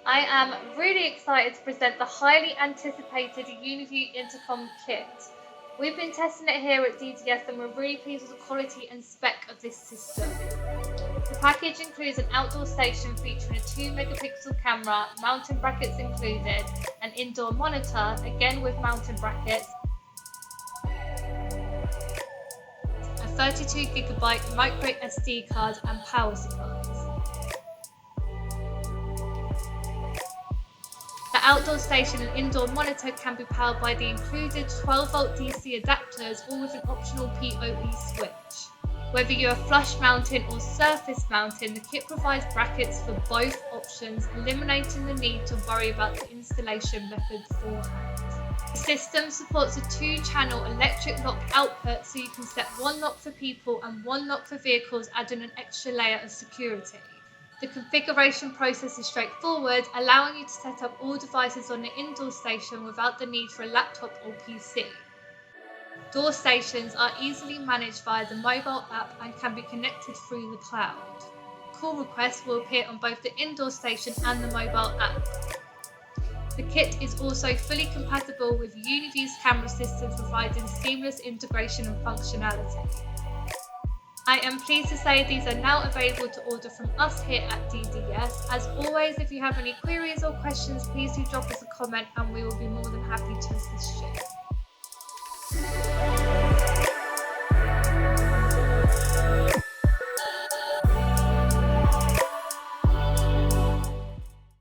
I am really excited to present the highly anticipated Uniview Intercom kit. We've been testing it here at DDS and we're really pleased with the quality and spec of this system. The package includes an outdoor station featuring a 2 megapixel camera, mounting brackets included, an indoor monitor, again with mounting brackets, a 32GB micro SD card and power supplies. The outdoor station and indoor monitor can be powered by the included 12-volt DC adapters or with an optional PoE switch. Whether you are flush mounting or surface mounting, the kit provides brackets for both options, eliminating the need to worry about the installation method beforehand. The system supports a 2-channel electric lock output, so you can set one lock for people and one lock for vehicles, adding an extra layer of security. The configuration process is straightforward, allowing you to set up all devices on the indoor station without the need for a laptop or PC. Door stations are easily managed via the mobile app and can be connected through the cloud. Call requests will appear on both the indoor station and the mobile app. The kit is also fully compatible with Uniview's camera system, providing seamless integration and functionality. I am pleased to say these are now available to order from us here at DDS. As always, if you have any queries or questions, please do drop us a comment and we will be more than happy to assist you.